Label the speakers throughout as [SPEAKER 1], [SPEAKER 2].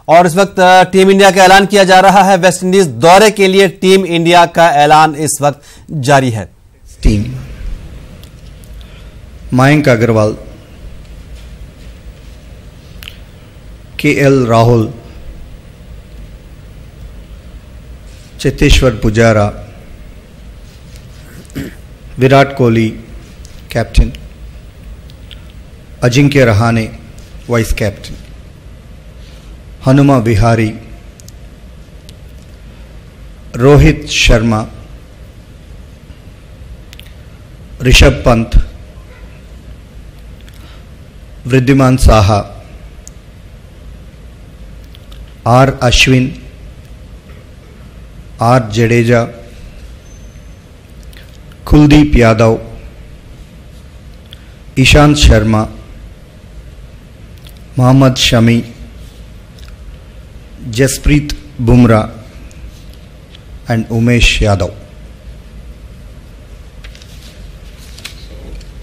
[SPEAKER 1] और इस वक्त टीम इंडिया का ऐलान किया जा रहा है। वेस्ट इंडीज दौरे के लिए टीम इंडिया का ऐलान इस वक्त जारी है।
[SPEAKER 2] Team Mayank Agarwal, KL Rahul, Cheteshwar Pujara, Virat Kohli captain, Ajinkya Rahane vice captain, Hanuma Vihari, Rohit Sharma, Rishabh Pant, Wriddhiman Saha, R Ashwin, R Jadeja, Kuldeep Yadav, Ishant Sharma, Mohammed Shami, Jasprit Bumrah and Umesh Yadav.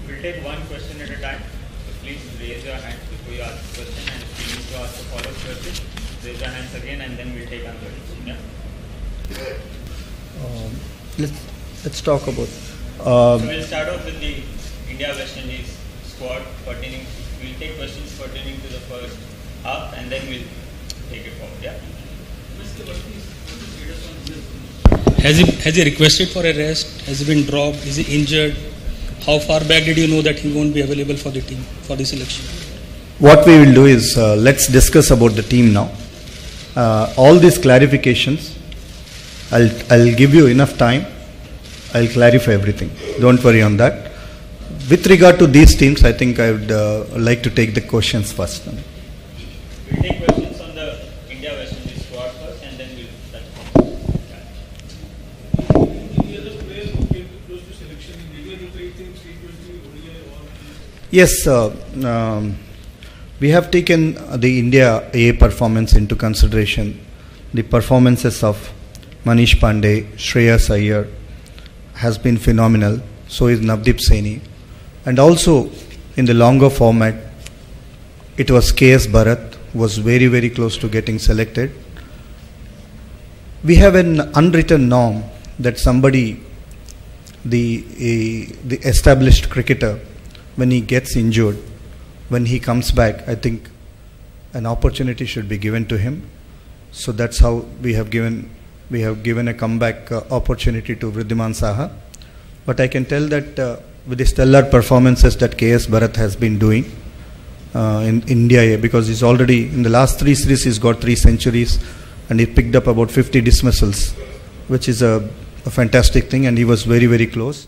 [SPEAKER 3] We'll take one question at a time. So please raise your hand before you ask the question, and if you need to ask a follow-up question, raise your hands again, and then we'll take answers. Yeah.
[SPEAKER 2] Let's talk about.
[SPEAKER 3] So we'll start off with the India-West Indies squad pertaining. We'll take questions pertaining to the first half, and then we'll take it forward. Yeah.
[SPEAKER 4] Has he requested for a rest? Has he been dropped? Is he injured? How far back did you know that he won't be available for the team for the selection?
[SPEAKER 2] What we will do is let's discuss about the team now. All these clarifications, I'll give you enough time. I'll clarify everything. Don't worry on that. With regard to these teams, I think I would like to take the questions first.
[SPEAKER 3] We'll take questions on the India-West Indies squad first, and then we'll touch upon.
[SPEAKER 2] Yes, we have taken the India A performance into consideration. The performances of Manish Pandey, Shreyas Iyer has been phenomenal. So is Navdeep Saini. And also in the longer format, it was KS Bharat who was very, very close to getting selected. We have an unwritten norm that somebody, the established cricketer, when he gets injured, when he comes back, I think an opportunity should be given to him. So that's how we have given a comeback opportunity to Vridhiman Saha. But I can tell that with the stellar performances that KS Bharat has been doing in India, because he's already in the last 3 series he's got 3 centuries and he picked up about 50 dismissals, which is a fantastic thing, and he was very, very close.